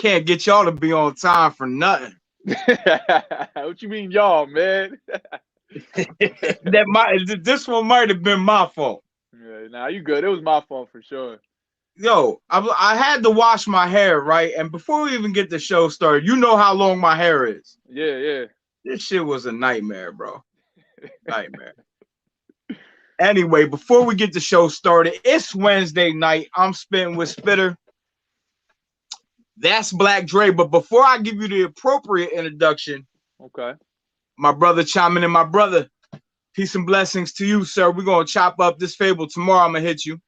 can't get y'all to be on time for nothing. What you mean, y'all, man? This one might have been my fault. Yeah, nah, you good. It was my fault for sure. Yo, I had to wash my hair, right? And before we even get the show started, you know how long my hair is. Yeah. This shit was a nightmare, bro. Nightmare. Anyway, before we get the show started, it's Wednesday night. I'm spitting with Spitter. That's Black Dre. But before I give you the appropriate introduction, okay, my brother chiming in. My brother, peace and blessings to you, sir. We're gonna chop up this fable tomorrow. I'm gonna hit you.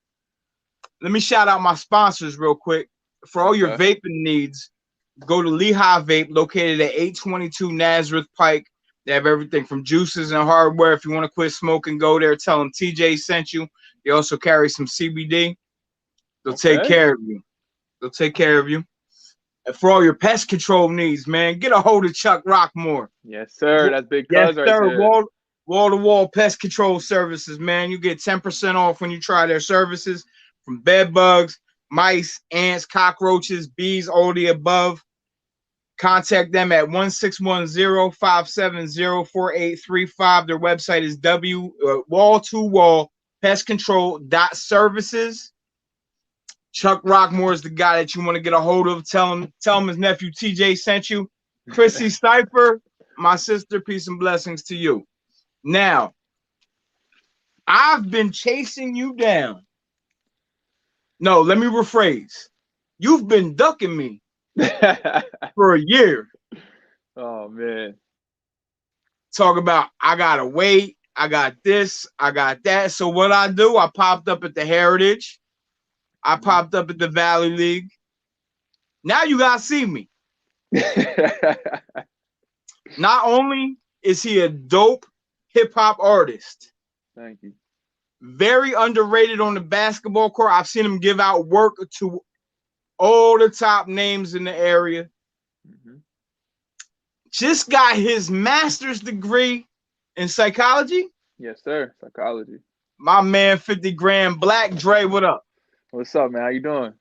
Let me shout out my sponsors real quick. For all your vaping needs, go to Lehigh Vape, located at 822 Nazareth Pike. They have everything from juices and hardware. If you want to quit smoking, go there. Tell them TJ sent you. They also carry some CBD. They'll take care of you. They'll take care of you. And for all your pest control needs, man, get a hold of Chuck Rockmore. Yes, sir. That's big cuz right there. Wall-to-wall pest control services, man. You get 10% off when you try their services. From bed bugs, mice, ants, cockroaches, bees, all the above. Contact them at 1610-570-4835. Their website is wall-to-wall pestcontrol.services. Chuck Rockmore is the guy that you want to get a hold of. Tell him his nephew TJ sent you. Chrissy Cypher, my sister, peace and blessings to you. Now, I've been chasing you down. No, let me rephrase. You've been ducking me for a year. Oh, man. Talk about, I gotta wait. I got this. I got that. So what I do, I popped up at the Heritage. I popped up at the Valley League. Now you gotta see me. Not only is he a dope hip-hop artist. Thank you. Very underrated on the basketball court. I've seen him give out work to all the top names in the area. Just got his master's degree in psychology. Yes, sir. Psychology. My man, 50 grand. Black Dre, what up? What's up, man? How you doing?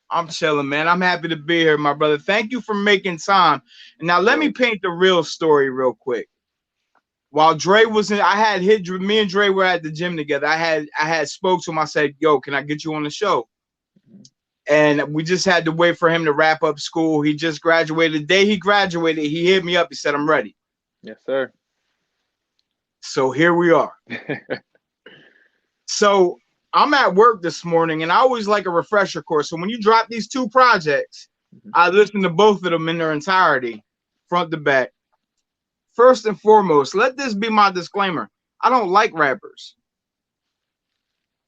I'm chilling, man. I'm happy to be here, my brother. Thank you for making time. And now let me paint the real story real quick. While Dre was in, me and Dre were at the gym together. I had spoke to him. I said, yo, can I get you on the show? And we just had to wait for him to wrap up school. He just graduated. The day he graduated, he hit me up. He said, I'm ready. Yes, sir. So here we are. So I'm at work this morning, and I always like a refresher course. So when you drop these two projects, I listen to both of them in their entirety, front to back. First and foremost, let this be my disclaimer. I don't like rappers.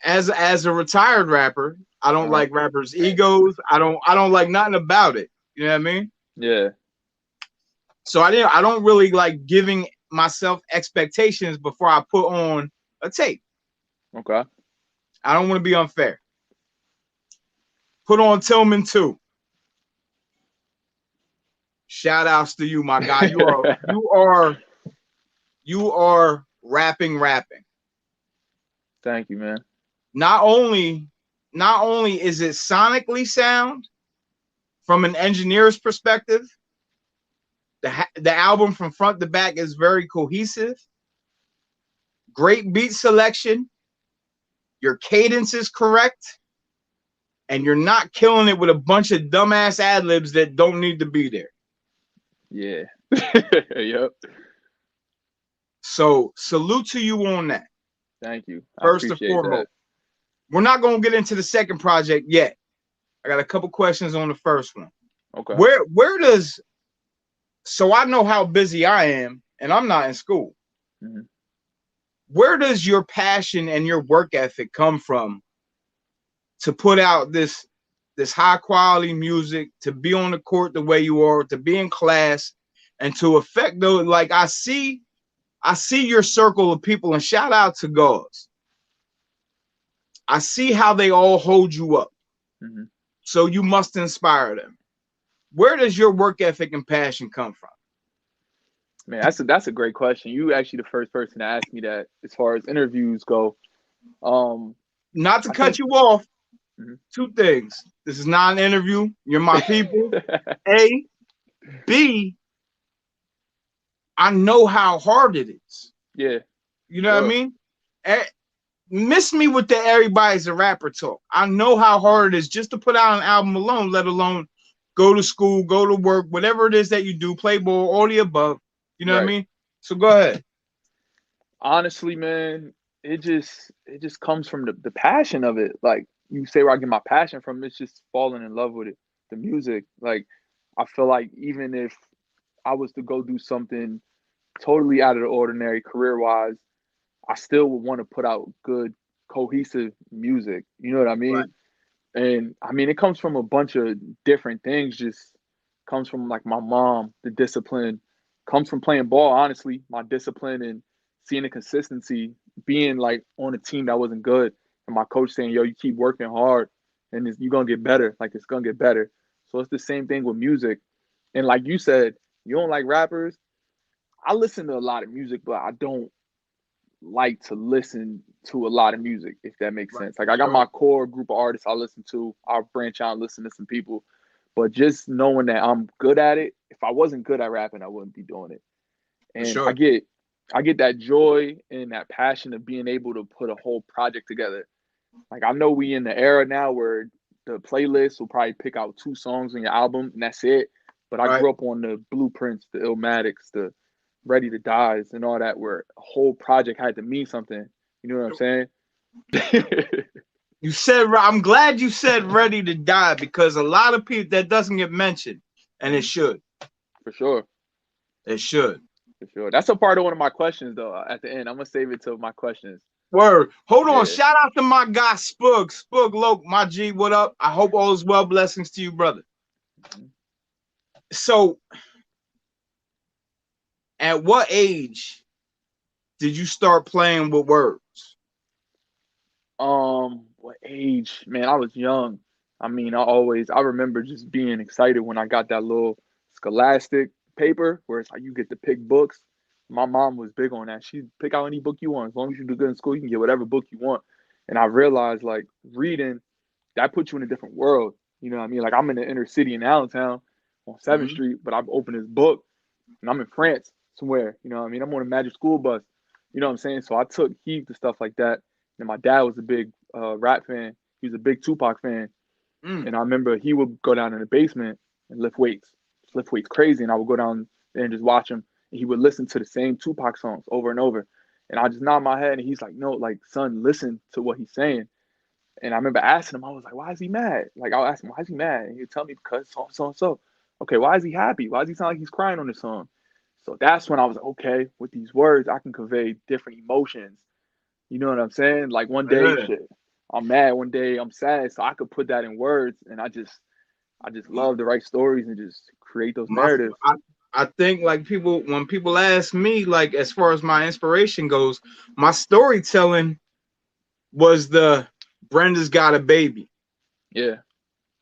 As a retired rapper, I don't like rappers' egos. I don't like nothing about it. You know what I mean? Yeah. So I don't really like giving myself expectations before I put on a tape. Okay. I don't want to be unfair. Put on Tillman 2. Shout outs to you, my guy. You are rapping. Thank you, man. Not only is it sonically sound from an engineer's perspective, the album from front to back is very cohesive. Great beat selection. Your cadence is correct. And you're not killing it with a bunch of dumbass ad-libs that don't need to be there. Yeah. Yep. So salute to you on that. Thank you. First and foremost. We're not going to get into the second project yet. I got a couple questions on the first one. Okay. Where does, so I know how busy I am, and I'm not in school. Where does your passion and your work ethic come from to put out this high quality music, to be on the court the way you are, to be in class, and to affect those? Like I see your circle of people, and shout out to Gauze. I see how they all hold you up. So you must inspire them. Where does your work ethic and passion come from? Man, that's a great question. You actually the first person to ask me that as far as interviews go. Not to cut you off, Two things. This is not an interview. You're my people. A. B. I know how hard it is. Yeah. You know what I mean? Miss me with the everybody's a rapper talk. I know how hard it is just to put out an album alone, let alone go to school, go to work, whatever it is that you do, play ball, all the above. You know what I mean? So go ahead. Honestly, man, it just comes from the passion of it. Like you say, where I get my passion from, it's just falling in love with it. The music. Like I feel like even if I was to go do something totally out of the ordinary career wise, I still would want to put out good, cohesive music. You know what I Right. mean? And I mean, it comes from a bunch of different things. Just comes from like my mom, the discipline, comes from playing ball. Honestly, my discipline and seeing the consistency, being like on a team that wasn't good, and my coach saying, "Yo, you keep working hard, and you're gonna get better. Like it's gonna get better." So it's the same thing with music. And like you said, you don't like rappers. I listen to a lot of music, but I don't like to listen to a lot of music, if that makes sense. Like I got my core group of artists I listen to. I'll branch out and listen to some people. But just knowing that I'm good at it, if I wasn't good at rapping, I wouldn't be doing it. And I get that joy and that passion of being able to put a whole project together. Like I know we in the era now where the playlist will probably pick out 2 songs on your album and that's it. But I grew up on the Blueprints, the Illmatics, the Ready to Dies and all that, where a whole project had to mean something. You know what I'm saying? You said, I'm glad you said Ready to Die, because a lot of people that doesn't get mentioned, and it should. For sure. It should. For sure. That's a part of one of my questions, though, at the end. I'm going to save it to my questions. Word. Hold on. Shout out to my guy, Spug. Spug Loke, my G, what up? I hope all is well. Blessings to you, brother. So, at what age did you start playing with words? What age? Man, I was young. I mean, I remember just being excited when I got that little Scholastic paper where it's like you get to pick books. My mom was big on that. She'd pick out any book you want. As long as you do good in school, you can get whatever book you want. And I realized like reading, that puts you in a different world. You know what I mean? Like I'm in the inner city in Allentown on 7th Street, but I've opened this book and I'm in France somewhere. You know what I mean? I'm on a magic school bus. You know what I'm saying? So I took heed to stuff like that. And my dad was a big rap fan. He was a big Tupac fan. And I remember he would go down in the basement and lift weights crazy. And I would go down there and just watch him. And he would listen to the same Tupac songs over and over. And I just nod my head and he's like, no, like, son, listen to what he's saying. And I remember asking him, I was like, why is he mad? Like, I'll ask him, why is he mad? And he'd tell me, because so and so. Okay, why is he happy? Why does he sound like he's crying on this song? So that's when I was like, okay, with these words, I can convey different emotions. You know what I'm saying? Like one day, shit, I'm mad. One day, I'm sad. So I could put that in words, and I just love to write stories and just create those narratives. I think like when people ask me, like as far as my inspiration goes, my storytelling was the Brenda's Got a Baby. Yeah.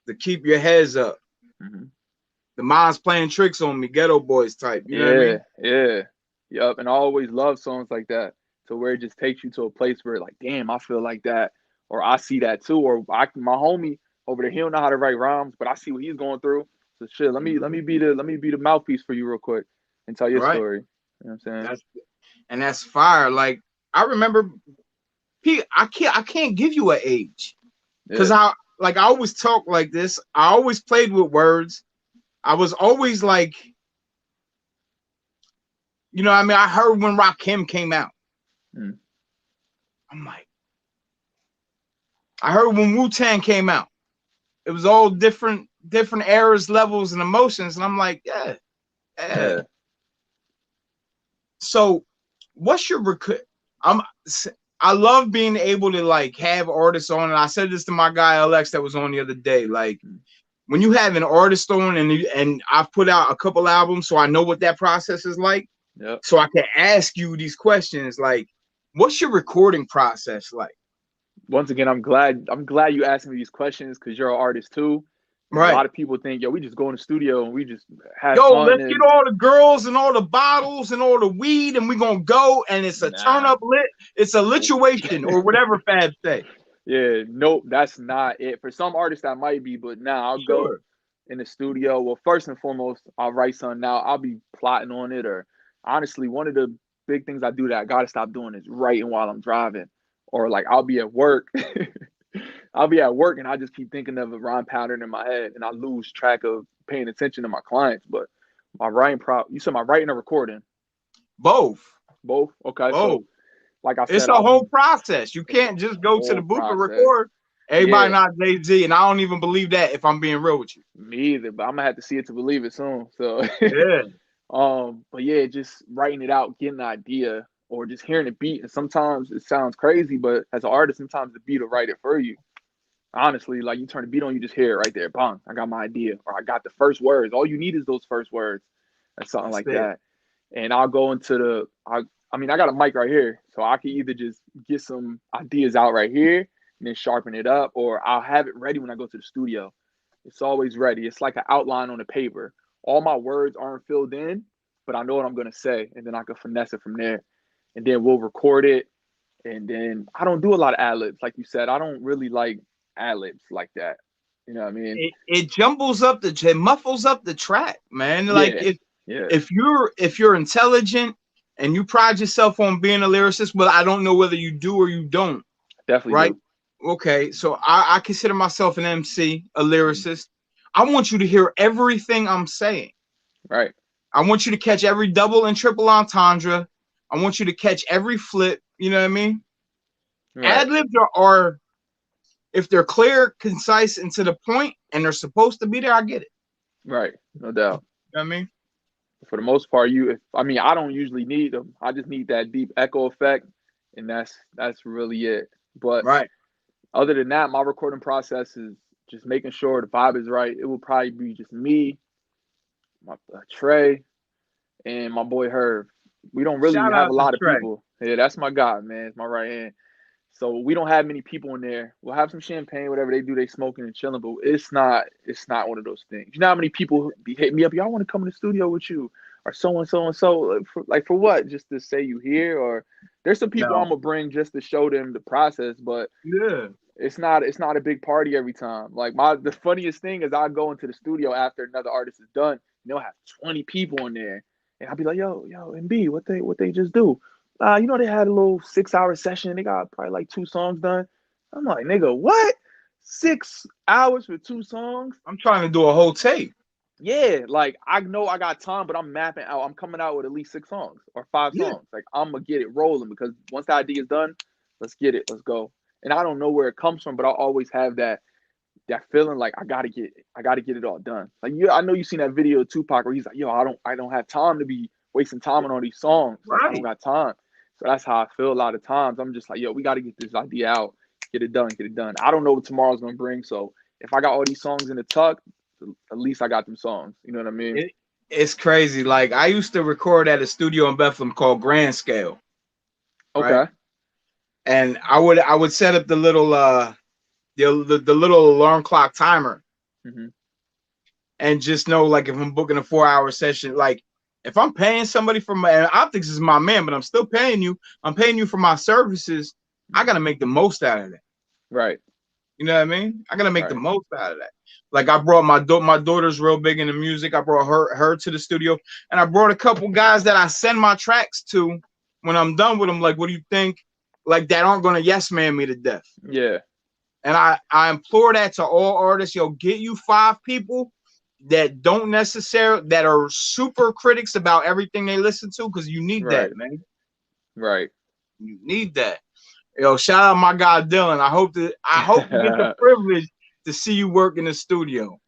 The Keep Your Heads Up. The Mom's Playing Tricks on Me, Ghetto Boys type. You know what I mean? Yeah. Yup. And I always love songs like that. So where it just takes you to a place where like, damn, I feel like that, or I see that too, or my homie over there, he don't know how to write rhymes, but I see what he's going through. So shit, let me be the mouthpiece for you real quick and tell your story. You know what I'm saying? That's fire. Like I remember, I can't give you an age, because I always talk like this. I always played with words. I was always like, you know what I mean? I heard when Rakim came out. I'm like, I heard when Wu-Tang came out. It was all different eras, levels, and emotions. And I'm like, yeah. So what's your I love being able to like have artists on, and I said this to my guy LX that was on the other day. Like when you have an artist on, and I've put out a couple albums, so I know what that process is like. So I can ask you these questions like, what's your recording process like? Once again, I'm glad you asked me these questions, because you're an artist too. Right. A lot of people think, yo, we just go in the studio and we just have fun. Let's get all the girls and all the bottles and all the weed, and we're gonna go, and it's a turn up lit. It's a lituation or whatever Fab say. Yeah, nope, that's not it. For some artists that might be, but now I'll go Sure. in the studio. Well, first and foremost, I'll write something now. I'll be plotting on it, or honestly, one of the big things I do that I gotta stop doing is writing while I'm driving. Or like I'll be at work. I'll be at work and I just keep thinking of a rhyme pattern in my head and I lose track of paying attention to my clients. But my writing you said my writing or recording? Both. Both? Okay, Both. so like I It's said, a whole process. You it's a can't just go to the whole booth and process. record. Everybody Yeah, not Jay-Z, and I don't even believe that if I'm being real with you. me either, but I'm gonna have to see it to believe it soon. So Yeah. but yeah, just writing it out, getting an idea, or just hearing a beat. And sometimes it sounds crazy, but as an artist, sometimes the beat will write it for you. Honestly, like you turn the beat on, you just hear it right there. Bang, I got my idea, or I got the first words. All you need is those first words, or something That's like it. that. And I'll go into I mean, I got a mic right here, so I can either just get some ideas out right here and then sharpen it up, or I'll have it ready when I go to the studio. It's always ready. It's like an outline on a paper. All my words aren't filled in, but I know what I'm gonna say, and then I can finesse it from there. And then we'll record it. And then I don't do a lot of ad libs, like you said. I don't really like ad libs like that. You know what I mean? It jumbles up it muffles up the track, man. Like Yeah, yeah, if you're intelligent and you pride yourself on being a lyricist, well, I don't know whether you do or you don't, definitely right? do. Okay, so I consider myself an MC, a Mhm. lyricist. I want you to hear everything I'm saying. Right, I want you to catch every double and triple entendre. I want you to catch every flip. You know what I mean? right, Ad libs are if they're clear, concise, and to the point, and they're supposed to be there. I get it. right. No doubt. You know what I mean? For the most part, I mean, I don't usually need them. I just need that deep echo effect, and that's really it. But Right. other than that, my recording process is just making sure the vibe is right. It will probably be just me, my Trey, and my boy Herb. We don't really Shout have out a to lot of Trey. people. Yeah, that's my guy, man. It's my right hand. So we don't have many people in there. We'll have some champagne, whatever they do, they smoking and chilling, but it's not one of those things. You know how many people be hitting me up, y'all want to come in the studio with you, or so and so and so, like for what? Just to say you here, or there's some people I'm No. gonna bring just to show them the process, but Yeah. it's not a big party every time. Like the funniest thing is I go into the studio after another artist is done, and they'll have 20 people in there. And I'll be like, yo, MB, what they just do? They had a little 6 hour session. They got probably like 2 songs done. I'm like, nigga, what? 6 hours for 2 songs? I'm trying to do a whole tape. Yeah, like I know I got time, but I'm mapping out. I'm coming out with at least 6 songs or five Yeah. songs. Like I'm gonna get it rolling because once the idea is done, let's get it. Let's go. And I don't know where it comes from, but I always have that feeling like I gotta get it all done. Like I know you seen that video of Tupac where he's like, yo, I don't have time to be wasting time on all these songs. Like I don't Right. got time. So that's how I feel a lot of times. I'm just like, yo, we gotta get this idea out, get it done, get it done. I don't know what tomorrow's gonna bring. So if I got all these songs in the tuck, at least I got them songs. You know what I mean? It's crazy. Like I used to record at a studio in Bethlehem called Grand Scale, right? Okay. And I would set up the little the little alarm clock timer Mm-hmm. and just know like if I'm booking a 4 hour session, like if I'm paying somebody for my and optics is my man, but I'm still paying you. I'm paying you for my services. I gotta make the most out of that. Right. You know what I mean? I gotta make the Right. most out of that. Like I brought my daughter's real big into music. I brought her to the studio, and I brought a couple guys that I send my tracks to when I'm done with them. Like, what do you think? Like that aren't gonna yes man me to death. Yeah. And I implore that to all artists. Yo, get you 5 people that don't necessarily that are super critics about everything they listen to because you need that, Right. man. Right. You need that. Yo, shout out my guy Dylan. I hope to get the privilege to see you work in the studio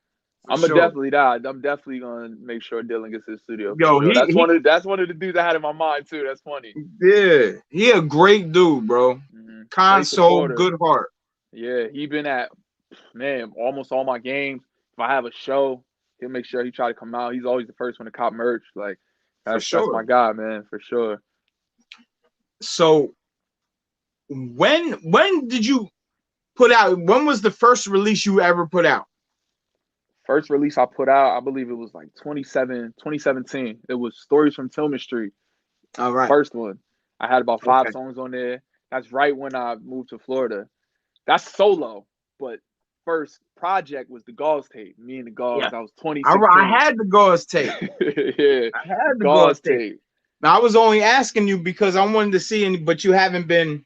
for I'm gonna sure. definitely die. I'm definitely gonna make sure Dylan gets his studio for Yo, sure. he he That's one of the dudes I had in my mind too. That's funny. yeah, he a great dude, bro. Kind Great soul, supporter. good heart. Yeah, he been at man almost all my games. If I have a show, he'll make sure he try to come out. He's always the first one to cop merch. Like For that's my sure. guy, man, for sure. So when did you put out when was the first release you ever put out? First release I put out, I believe it was like 2017. It was Stories from Tillman Street. All right. First one. I had about five Okay. songs on there. That's right when I moved to Florida. That's solo. But first project was the Gauze tape. Me and the Gauze. Yeah, That was I 2016. had the gauze tape. Yeah, I had the the gauze Gauze tape. tape. Now I was only asking you because I wanted to see, but you haven't been.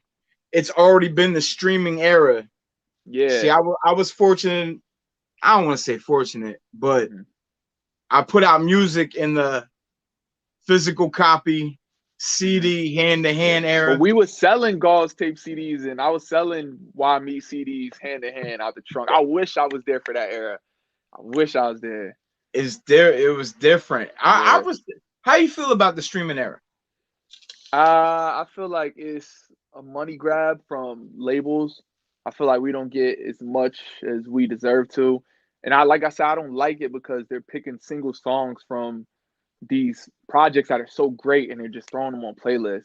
It's already been the streaming era. See, Yeah. I was fortunate. I don't want to say fortunate, but Mm-hmm. I put out music in the physical copy, Mm-hmm. CD, hand to hand But era. we was selling Gauze tape CDs, and I was selling Why Me CDs hand to hand out the trunk. I wish I was there for that era. I wish I was there. Is there? It was different. I Yeah. was. How you feel about the streaming era? I feel like it's a money grab from labels. I feel like we don't get as much as we deserve to. And like I said, I don't like it because they're picking single songs from these projects that are so great and they're just throwing them on playlists.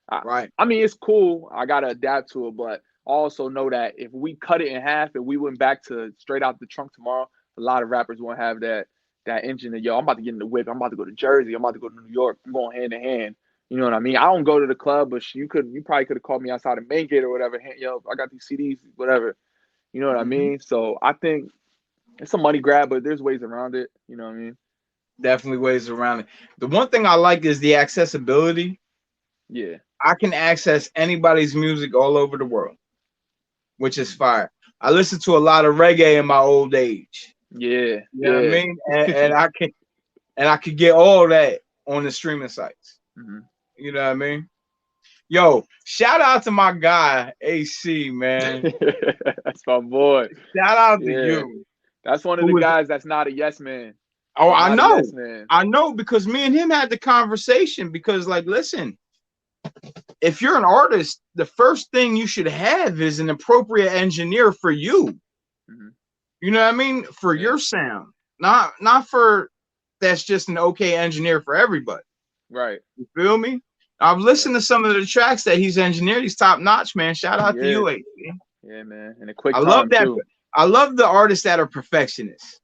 I, Right. I mean, it's cool. I gotta adapt to it, but I also know that if we cut it in half and we went back to straight out the trunk tomorrow, a lot of rappers won't have that engine of, yo, I'm about to get in the whip. I'm about to go to Jersey. I'm about to go to New York. I'm going hand in hand. You know what I mean? I don't go to the club, but you probably could have called me outside the main gate or whatever. Hey, yo, I got these CDs, whatever. You know what I Mm-hmm. mean? So I think it's a money grab, but there's ways around it. You know what I mean? Definitely ways around it. The one thing I like is the accessibility. Yeah. I can access anybody's music all over the world, which is fire. I listened to a lot of reggae in my old age. Yeah. You know what I Yeah. mean? And I could get all that on the streaming sites. Mm-hmm. You know what I mean? Yo, shout out to my guy AC, man. That's my boy. Shout out to Yeah. you. That's one of the Who is? guys that's not a yes man. Oh, He's not a yes man. I know, because me and him had the conversation. Because, like, listen, if you're an artist, the first thing you should have is an appropriate engineer for you. Mm-hmm. You know what I mean? For Yeah. your sound, not for that's just an okay engineer for everybody. Right. You feel me? I've listened to some of the tracks that he's engineered. He's top notch, man. Shout out to Yeah. you, AC. Yeah, man. In a quick I love time that. too. I love the artists that are perfectionists.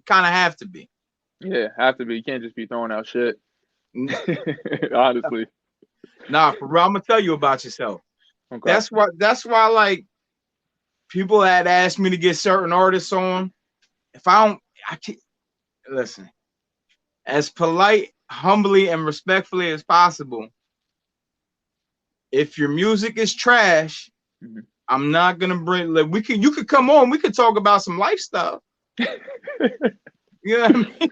Kind of have to be. Yeah, have to be. You can't just be throwing out shit. Honestly. Nah, for real, I'm gonna tell you about yourself. Okay. That's why like people had asked me to get certain artists on. If I can't listen. As polite, humbly, and respectfully as possible. If your music is trash, Mm-hmm. I'm not gonna bring. Like, you could come on. We could talk about some lifestyle. You know what I mean?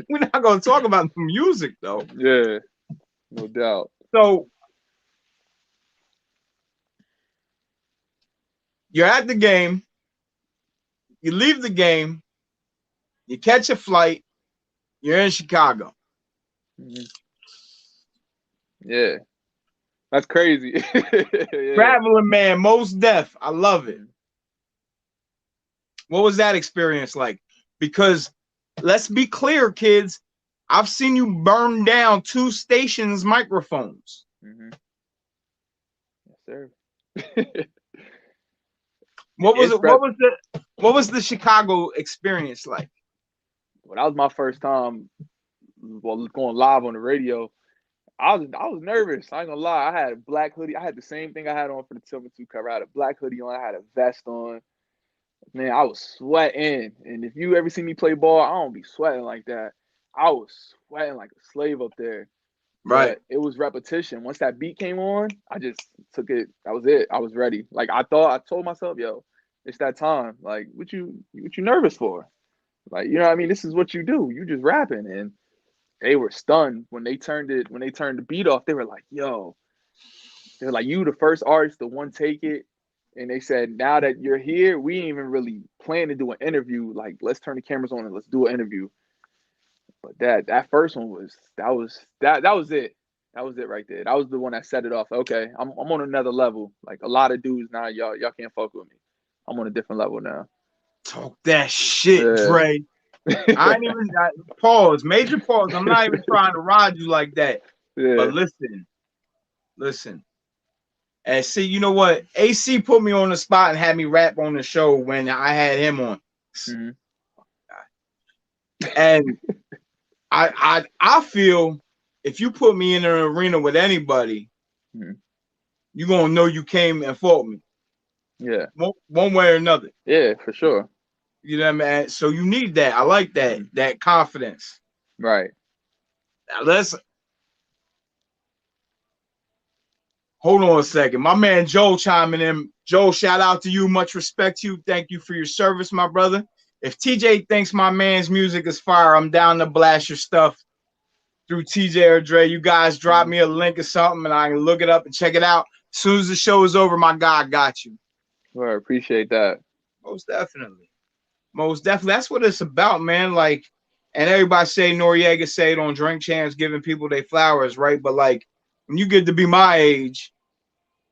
We're not gonna talk about the music though. Yeah, no doubt. So you're at the game. You leave the game. You catch a flight. You're in Chicago. Mm-hmm. Yeah, that's crazy. Yeah. Traveling man, most deaf. I love it. What was that experience like? Because let's be clear, kids. I've seen you burn down 2 stations' microphones. Mm-hmm. Yes, sir. What was It's it? What was the Chicago experience like? Well, that was my first time. Well, going live on the radio. I was nervous. I ain't gonna lie. I had a black hoodie. I had the same thing I had on for the Tillman 2 cover. I had a black hoodie on. I had a vest on. Man, I was sweating. And if you ever see me play ball, I don't be sweating like that. I was sweating like a slave up there. Right. But it was repetition. Once that beat came on, I just took it. That was it. I was ready. Like I told myself, yo, it's that time. Like, what you nervous for? Like, you know what I mean? This is what you do. You just rapping. And they were stunned when they turned the beat off. They were like, yo, they're like, you the first artist to one take it. And they said, now that you're here, we ain't even really plan to do an interview. Like, let's turn the cameras on and let's do an interview. But that first one was that was it. That was it right there. That was the one that set it off. Okay, I'm on another level. Like a lot of dudes now, y'all can't fuck with me. I'm on a different level now. Talk that shit, Yeah. Dre. I ain't even pause, major pause. I'm not even trying to ride you like that. Yeah. But listen. And see, you know what? AC put me on the spot and had me rap on the show when I had him on. Mm-hmm. And I feel if you put me in an arena with anybody, mm-hmm. you're gonna know you came and fought me. Yeah. One way or another. Yeah, for sure. You know what I mean? So you need that. I like that. That confidence. Right. Now let's hold on a second. My man Joel chiming in. Joel, shout out to you. Much respect to you. Thank you for your service, my brother. If TJ thinks my man's music is fire, I'm down to blast your stuff through TJ or Dre. You guys drop me a link or something and I can look it up and check it out. As soon as the show is over, my guy got you. Well, I appreciate that. Most definitely. Most definitely. That's what it's about, man. Like, and everybody say Noriega say it on Drink Champs, giving people their flowers, right? But like, when you get to be my age,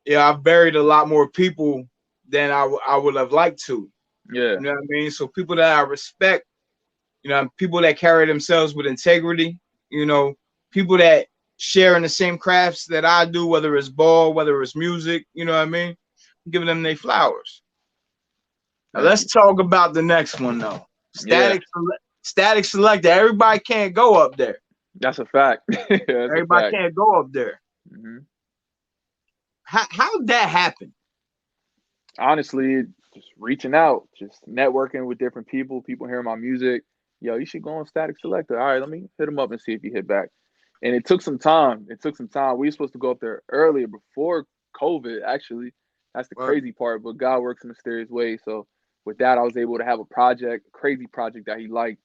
yeah, I've buried a lot more people than I would have liked to. Yeah. You know what I mean? So people that I respect, you know, people that carry themselves with integrity, you know, people that share in the same crafts that I do, whether it's ball, whether it's music, you know what I mean? I'm giving them their flowers. Now, let's talk about the next one though. Static Selector. Everybody can't go up there. That's a fact. Everybody can't go up there. Mm-hmm. How'd that happen? Honestly, just reaching out, just networking with different people hearing my music. Yo, you should go on Static Selector. All right, let me hit him up and see if he hit back. And it took some time. We were supposed to go up there earlier before COVID, actually. That's the crazy part, but God works in mysterious ways. So with that, I was able to have a crazy project that he liked,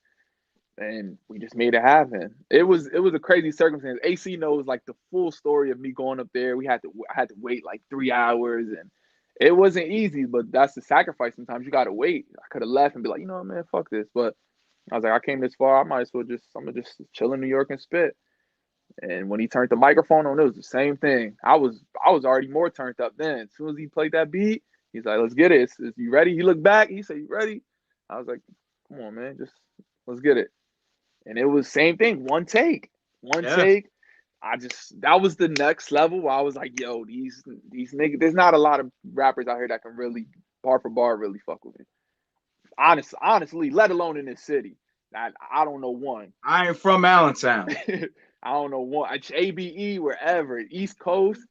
and we just made it happen. It was a crazy circumstance. AC knows like the full story of me going up there. I had to wait like 3 hours, and it wasn't easy, but that's the sacrifice. Sometimes you gotta wait. I could have left and be like, you know what, man, fuck this. But I was like, I came this far, I'm gonna just chill in New York and spit. And when he turned the microphone on, it was the same thing. I was already more turned up then. As soon as he played that beat, he's like, let's get it. Is you ready? He looked back, he said, you ready? I was like, come on, man, just let's get it. And it was same thing, one take. Take. That was the next level where I was like, yo, these niggas, there's not a lot of rappers out here that can really bar for bar really fuck with me. Honestly, let alone in this city. I don't know one. I ain't from Allentown. I don't know one. ABE, wherever, East Coast,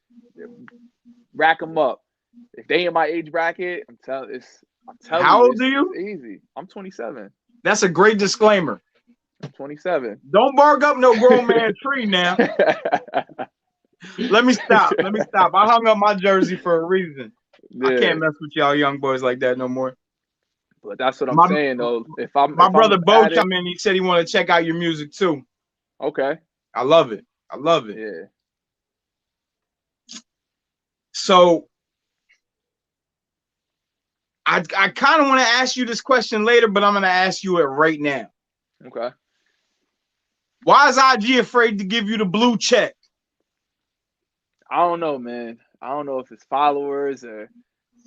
rack them up. If they in my age bracket, I'm telling you. How old are you? It's easy. I'm 27. That's a great disclaimer. I'm 27. Don't bark up no grown man tree now. Let me stop. I hung up my jersey for a reason. Yeah. I can't mess with y'all young boys like that no more. But that's what I'm saying, though. My brother Bo come in, he said he wanted to check out your music too. Okay. I love it. Yeah. So I kind of want to ask you this question later, but I'm going to ask you it right now. Okay. Why is IG afraid to give you the blue check? I don't know, man. I don't know if it's followers or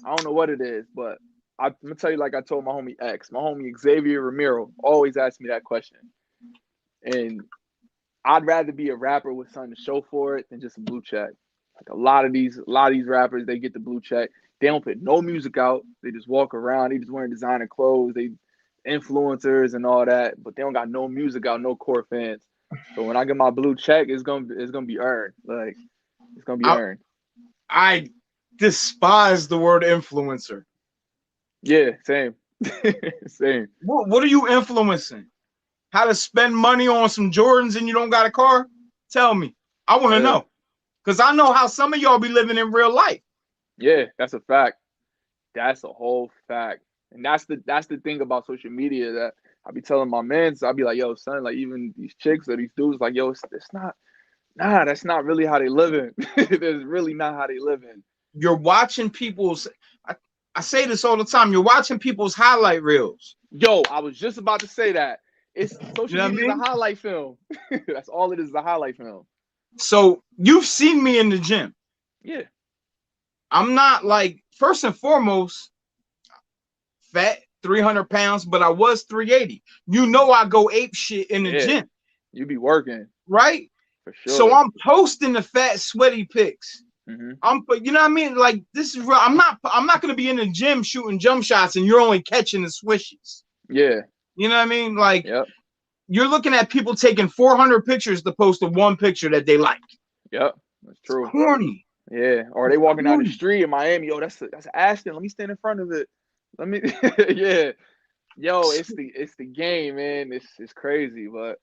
I don't know what it is, but I'm going to tell you like I told my homie X. My homie Xavier Ramiro always asks me that question. And I'd rather be a rapper with something to show for it than just a blue check. Like a lot of these rappers, they get the blue check. They don't put no music out. They just walk around. They just wearing designer clothes. They influencers and all that, but they don't got no music out, no core fans. So when I get my blue check, it's gonna be earned. Like it's gonna be earned. I despise the word influencer. Yeah, same. Same. What are you influencing? How to spend money on some Jordans and you don't got a car? Tell me. I want to know. Because I know how some of y'all be living in real life. Yeah, that's a fact. That's a whole fact. And that's the thing about social media that I be telling my men. So I be like, yo, son, like even these chicks or these dudes, like, yo, that's not really how they living. That's really not how they living. You're watching people's, I say this all the time, you're watching people's highlight reels. Yo, I was just about to say that. It's social media is a highlight film. That's all it is, a highlight film. So you've seen me in the gym. Yeah. I'm not like, first and foremost, fat, 300 pounds, but I was 380. You know I go ape shit in the gym. You be working. Right? For sure. So I'm posting the fat, sweaty pics. Mm-hmm. You know what I mean? Like this is real. I'm not gonna be in the gym shooting jump shots and you're only catching the swishes. Yeah. You know what I mean? Like you're looking at people taking 400 pictures to post the one picture that they like. Yep. That's true. It's corny. Yeah, or they walking down the street in Miami. Yo, that's Ashton. Let me stand in front of it. Let me. Yeah. Yo, it's the game, man. It's crazy, but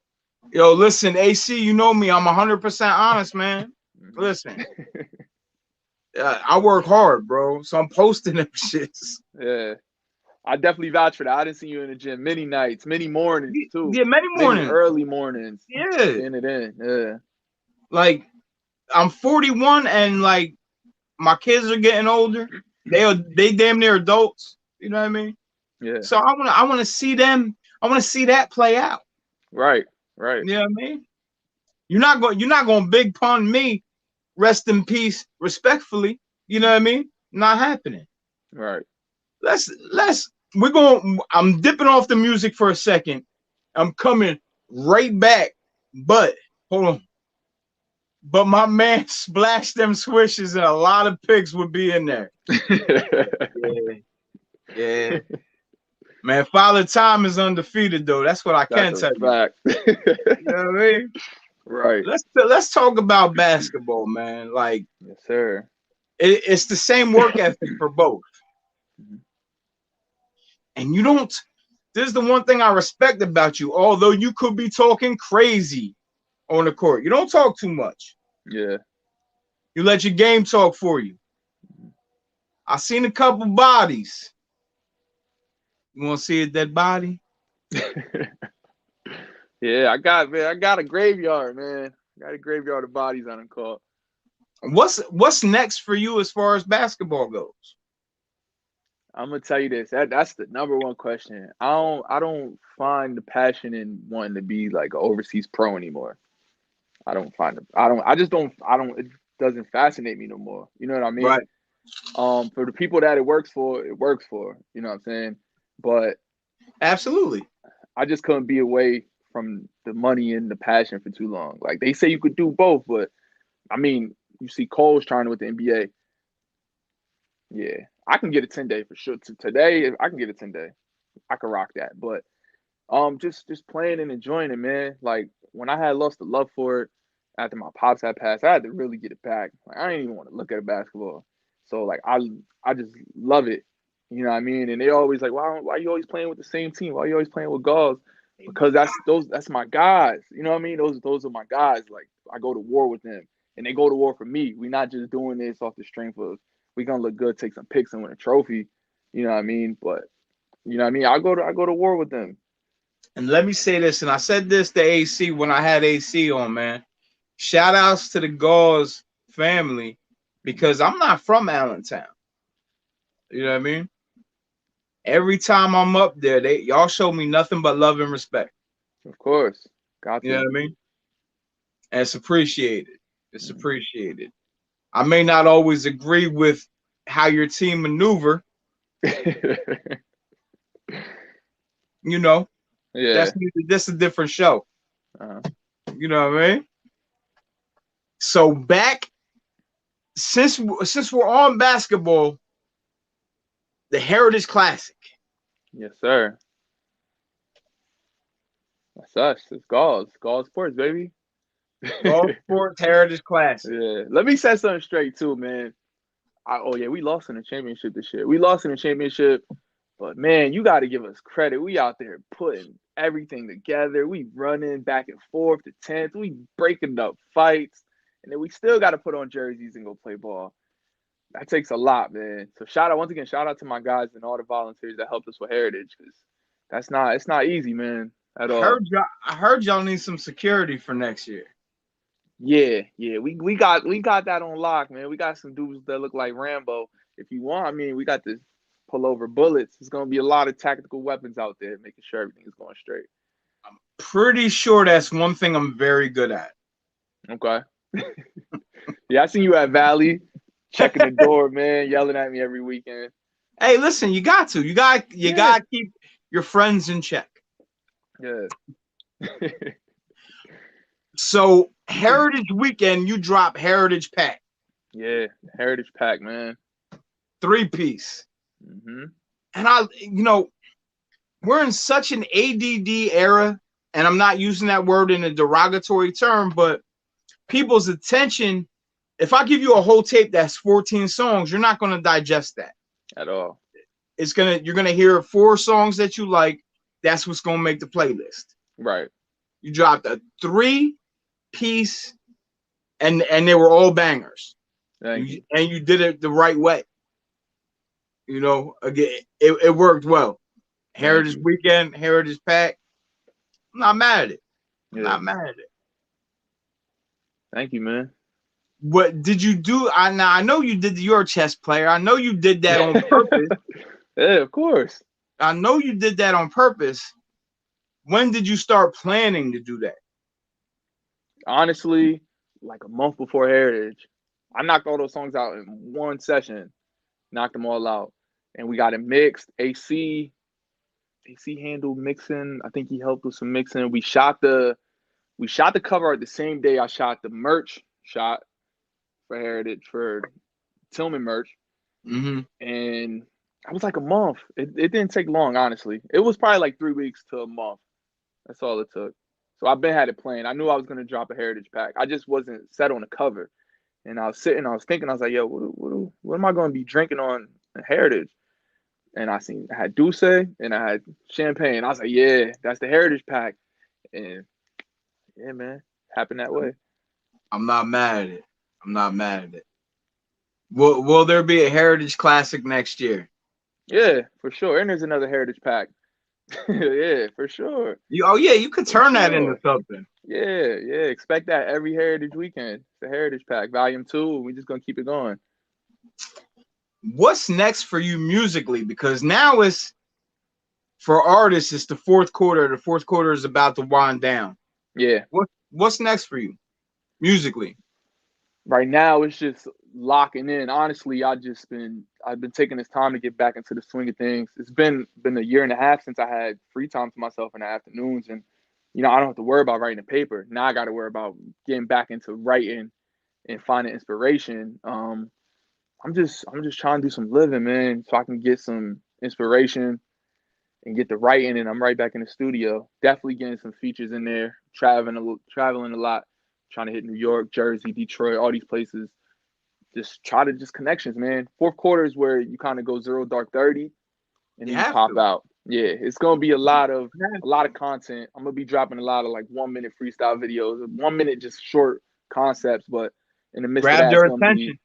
yo, listen, AC, you know me. I'm 100% honest, man. Listen, I work hard, bro. So I'm posting them shits. Yeah, I definitely vouch for that. I didn't see you in the gym many nights, many mornings too. Yeah, many Many mornings. early mornings. Yeah. Getting it in. Yeah. Like I'm 41 and like my kids are getting older. They damn near adults. You know what I mean? Yeah. So I wanna see them. I want to see that play out. Right. Right. You know what I mean? You're not going to big pun me. Rest in peace, respectfully. You know what I mean? Not happening. Right. We're going. I'm dipping off the music for a second. I'm coming right back. But hold on. But my man splashed them swishes, and a lot of picks would be in there. Yeah. Man, Father Time is undefeated though. That's what I can tell you. Fact. You know what I mean? Right. Let's talk about basketball, man. Like, yes, sir. It's the same work ethic for both. And you don't. This is the one thing I respect about you. Although you could be talking crazy on the court, you don't talk too much. Yeah. You let your game talk for you. I seen a couple bodies. You want to see a dead body? Yeah, I got a graveyard, man. I got a graveyard of bodies on the court. What's next for you as far as basketball goes? I'm gonna tell you this. That's the number one question. I don't find the passion in wanting to be like an overseas pro anymore. I don't find it. I just don't. It doesn't fascinate me no more. You know what I mean? Right. For the people that it works for, it works for. You know what I'm saying? But absolutely, I just couldn't be away from the money and the passion for too long. Like they say you could do both, but I mean, you see Cole's trying with the NBA. Yeah, I can get a 10-day for sure. Today, I can get a 10-day. I can rock that. But just playing and enjoying it, man. Like when I had lost the love for it after my pops had passed, I had to really get it back. Like I didn't even want to look at a basketball. So like I just love it. You know what I mean? And they always like, why are you always playing with the same team? Why are you always playing with guards? Because that's my guys. You know what I mean? Those are my guys. Like I go to war with them, and they go to war for me. We're not just doing this off the strength of we gonna look good, take some pics, and win a trophy. You know what I mean? But you know what I mean? I go to war with them. And let me say this, and I said this to AC when I had AC on, man. Shout outs to the Gauze family because I'm not from Allentown. You know what I mean? Every time I'm up there, y'all show me nothing but love and respect. Of course. Got to. You know what I mean? And it's appreciated. It's appreciated. I may not always agree with how your team maneuver. You know, yeah, that's a different show. You know what I mean? So back since we're on basketball, the Heritage Classic. Yes, sir. That's us. It's Gauze Sports, baby. Gauze Sports Heritage Classic. Yeah. Let me say something straight too, man. We lost in the championship this year. We lost in the championship, but man, you got to give us credit. We out there putting everything together. We running back and forth to 10th. We breaking up fights, and then we still got to put on jerseys and go play ball. That takes a lot, man. So shout out to my guys and all the volunteers that helped us with Heritage, because it's not easy, man, at all. I heard y'all need some security for next year. Yeah. We got that on lock, man. We got some dudes that look like Rambo. If you want, I mean, we got this pull over bullets. There's gonna be a lot of tactical weapons out there, making sure everything is going straight. I'm pretty sure that's one thing I'm very good at. Okay. Yeah, I seen you at Valley, checking the door, man, yelling at me every weekend. Hey, listen, you got to keep your friends in check. Yeah. So Heritage Weekend, you drop Heritage Pack. Yeah, Heritage Pack, man. 3-piece. And we're in such an ADD era, and I'm not using that word in a derogatory term, but people's attention if I give you a whole tape that's 14 songs, you're not going to digest that at all. You're going to hear 4 songs that you like. That's what's going to make the playlist. Right. You dropped a 3-piece and they were all bangers. And you did it the right way. You know, again, it worked well. Heritage Weekend, Heritage Pack. I'm not mad at it. I'm not mad at it. Thank you, man. What did you do? I know you did your chess player. I know you did that on purpose. Yeah, of course. I know you did that on purpose. When did you start planning to do that? Honestly, like a month before Heritage. I knocked all those songs out in one session. Knocked them all out. And we got it mixed. AC handled mixing. I think he helped with some mixing. We shot the cover art the same day I shot the merch shot for Heritage, for Tillman merch. Mm-hmm. And I was like a month. It didn't take long, honestly. It was probably like 3 weeks to a month. That's all it took. So I've been had it planned. I knew I was going to drop a Heritage pack. I just wasn't set on the cover. And I was thinking, I was like, yo, what am I going to be drinking on Heritage? And I had Douce and I had champagne. I was like, yeah, that's the Heritage pack. And yeah, man, happened that way. I'm not mad at it. I'm not mad at it. Will there be a Heritage Classic next year? Yeah, for sure. And there's another Heritage pack. Yeah, for sure. You could turn that into something. Yeah. Expect that every Heritage weekend. The Heritage Pack, Volume 2. We're just gonna keep it going. What's next for you musically? Because now it's for artists, it's the fourth quarter. The fourth quarter is about to wind down. Yeah. What's next for you musically? Right now, it's just locking in. Honestly, I've been taking this time to get back into the swing of things. It's been a year and a half since I had free time to myself in the afternoons, and I don't have to worry about writing a paper. Now I got to worry about getting back into writing and finding inspiration. I'm just trying to do some living, man, so I can get some inspiration and get the writing, and I'm right back in the studio. Definitely getting some features in there. Traveling a lot, trying to hit New York, Jersey, Detroit, all these places. Just connections, man. Fourth quarter is where you kind of go 0 dark 30, and then you pop out. Yeah, it's gonna be a lot of content. I'm gonna be dropping a lot of like 1 minute freestyle videos, 1 minute just short concepts, but in the midst of that, their attention.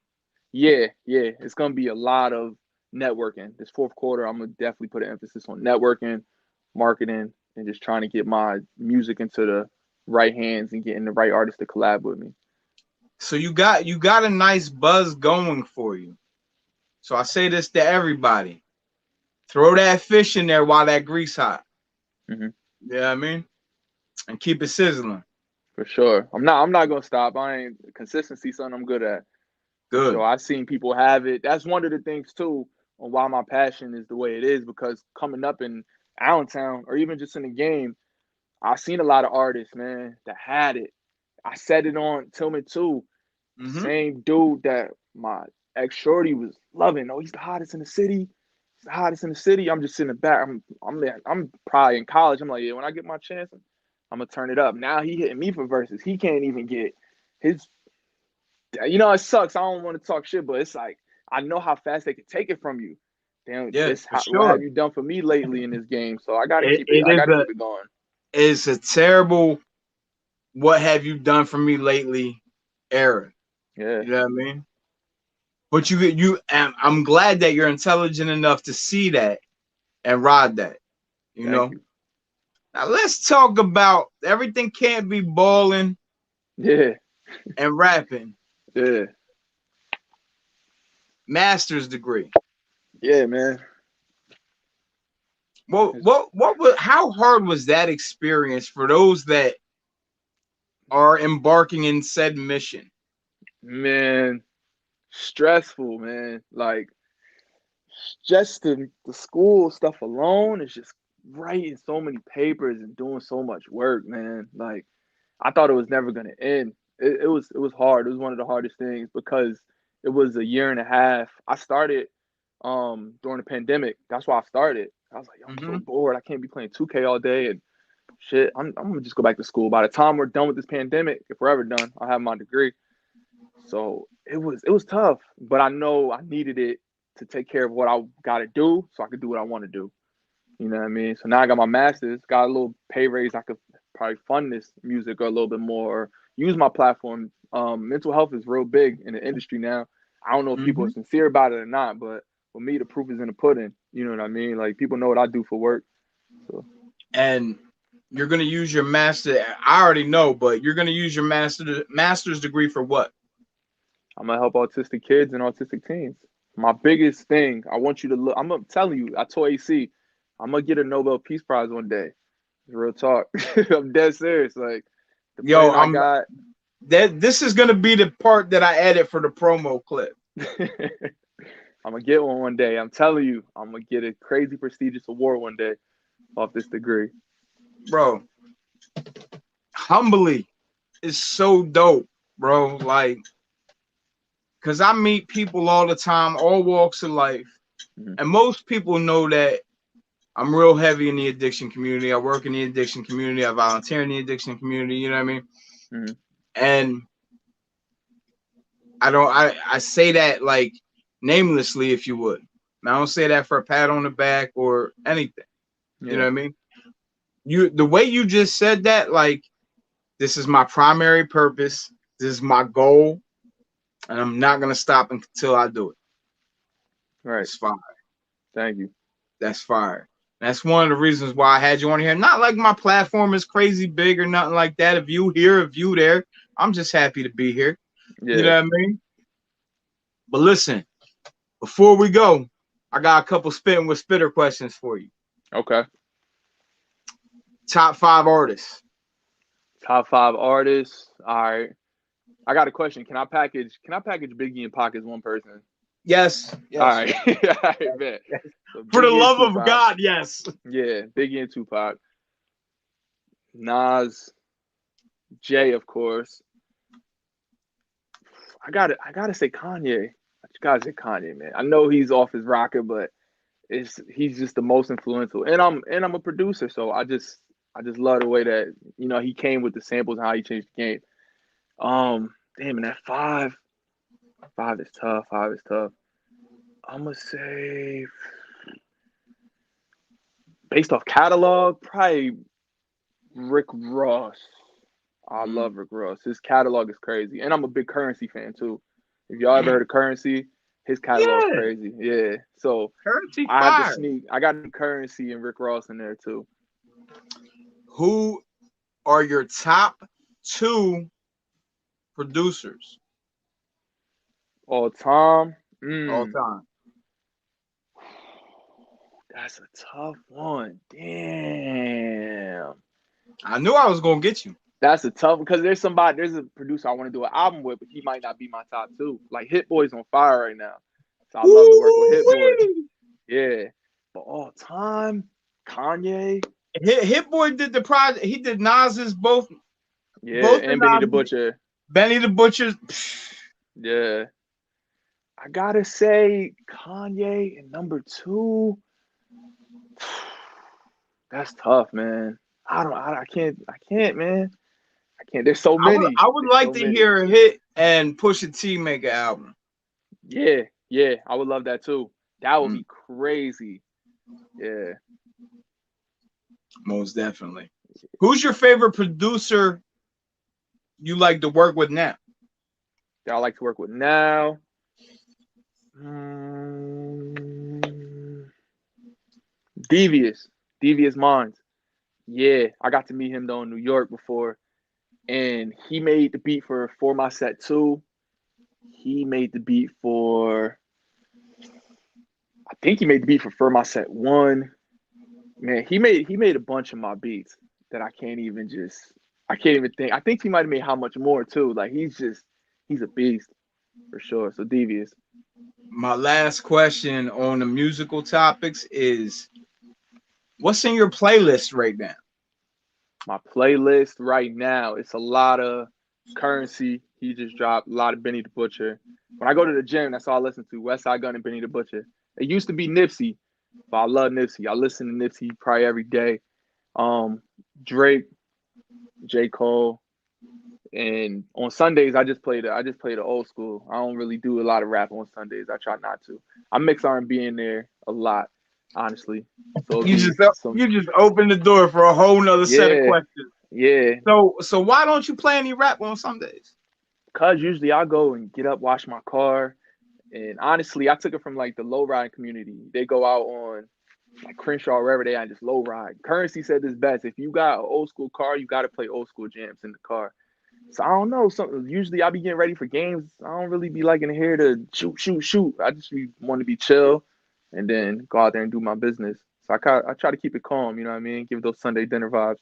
It's gonna be a lot of networking. This fourth quarter, I'm gonna definitely put an emphasis on networking, marketing, and just trying to get my music into the right hands and getting the right artists to collab with me. So you got a nice buzz going for you. So I say this to everybody: throw that fish in there while that grease hot. Mm-hmm. Yeah, you know what I mean, and keep it sizzling. For sure. I'm not gonna stop. I ain't consistency, something I'm good at. Good. So I've seen people have it. That's one of the things too on why my passion is the way it is, because coming up in Allentown or even just in the game, I've seen a lot of artists, man, that had it. I said it on Tillman too. Mm-hmm. Same dude that my ex shorty was loving. Oh, he's the hottest in the city. He's the hottest in the city. I'm just sitting back. I'm probably in college. I'm like, yeah, when I get my chance, I'm gonna turn it up. Now he hitting me for verses. He can't even get his. It sucks. I don't want to talk shit, but it's like I know how fast they can take it from you. Damn, what have you done for me lately in this game? So I gotta keep it. I gotta keep it going. It's a terrible "what have you done for me lately" era. Yeah, you know what I mean. But I'm glad that you're intelligent enough to see that and ride that. You know. Now let's talk about everything. Can't be balling. Yeah. And rapping. Yeah. Master's degree. Yeah, man. Well, how hard was that experience for those that are embarking in said mission? Man, stressful, man. Like, just the school stuff alone is just writing so many papers and doing so much work, man. Like, I thought it was never gonna end. It was hard. It was one of the hardest things because it was a year and a half. I started during the pandemic. That's why I started. I was like, I'm so bored. I can't be playing 2K all day and shit. I'm gonna just go back to school. By the time we're done with this pandemic, if we're ever done, I'll have my degree. So it was tough, but I know I needed it to take care of what I got to do, so I could do what I want to do. You know what I mean? So now I got my master's, got a little pay raise. I could probably fund this music a little bit more, or use my platform. Mental health is real big in the industry now. I don't know if people are sincere about it or not, but for me, the proof is in the pudding. You know what I mean? Like, people know what I do for work. So. And you're gonna use your master. I already know, but you're gonna use your master's degree for what? I'm gonna help autistic kids and autistic teens. My biggest thing, I want you to look. I'm gonna tell you, I told AC, I'm gonna get a Nobel Peace Prize one day. Real talk. I'm dead serious. Like, the Yo, plan I got. this is gonna be the part that I edit for the promo clip. I'm gonna get one day. I'm telling you, I'm gonna get a crazy prestigious award one day off this degree. Bro, humbly is so dope, bro. Like, cause I meet people all the time, all walks of life, and most people know that I'm real heavy in the addiction community. I work in the addiction community. I volunteer in the addiction community. You know what I mean? And I say that like namelessly, if you would. I don't say that for a pat on the back or anything. You know what I mean? The way you just said that, like, this is my primary purpose. This is my goal, and I'm not gonna stop until I do it. Right. It's fire. Thank you. That's fire. That's one of the reasons why I had you on here. Not like my platform is crazy big or nothing like that. If you here, if you there, I'm just happy to be here. Yeah. You know what I mean? But listen, before we go, I got a couple Spittin with Spitter questions for you. Okay. Top 5 artists. Top 5 artists. All right. I got a question. Can I package Biggie and Pac as one person? Yes. All right. All right, bet. So for the love of God, yes. Yeah, Biggie and Tupac. Nas, Jay, of course. I gotta say Kanye. I gotta say Kanye, man. I know he's off his rocker, but he's just the most influential. And I'm a producer, so I just love the way that, you know, he came with the samples and how he changed the game. Damn, and that 5 is tough. 5 is tough. I'm gonna say, based off catalog, probably Rick Ross. I love Rick Ross. His catalog is crazy. And I'm a big Currency fan too. If y'all ever heard of Currency, his catalog is crazy. Yeah. So Currency I have to sneak. I got Currency and Rick Ross in there too. Who are your top 2 producers? All time? All time. That's a tough one. Damn. I knew I was gonna get you. That's a tough, because there's a producer I want to do an album with, but he might not be my top 2. Like, Hit Boy's on fire right now. So I love to work with Hit Boy. Yeah. But all time, Kanye. Hit Boy did the project. He did Nas's both. Yeah, both and Benny the Butcher. Benny the Butcher. Yeah. I gotta say Kanye in number 2. That's tough, man. I can't, man. I can't. There's so many. I would like to hear a Hit and Pusha T make an album. Yeah. I would love that too. That would be crazy. Yeah. Most definitely. Who's your favorite producer you like to work with now? That I like to work with now. Devious Minds. Yeah, I got to meet him though in New York before, and he made the beat for My Set 2. He made the beat for, I think he made the beat for My Set 1. Man, he made a bunch of my beats that I can't even think. I think he might have made How Much More too. Like, he's a beast for sure. So Devious. My last question on the musical topics is, what's in your playlist right now? My playlist right now, it's a lot of Currency. He just dropped a lot of Benny the Butcher. When I go to the gym, that's all I listen to. Westside Gunn and Benny the Butcher. It used to be Nipsey, but I love Nipsey. I listen to Nipsey probably every day. Drake, J. Cole. And on Sundays, I just play the old school. I don't really do a lot of rap on Sundays. I try not to. I mix R&B in there a lot, honestly. So it'll You be just some, you just opened the door for a whole nother set of yeah, questions. yeah. So why don't you play any rap on Sundays? Cause usually I go and get up, wash my car, and honestly, I took it from like the low ride community. They go out on like Crenshaw, wherever they are, and just low ride. Currency said this best: if you got an old school car, you got to play old school jams in the car. So I don't know. Usually I be getting ready for games. I don't really be liking to hear the shoot, shoot, shoot. I just want to be chill, and then go out there and do my business. So I try to keep it calm. You know what I mean? Give those Sunday dinner vibes.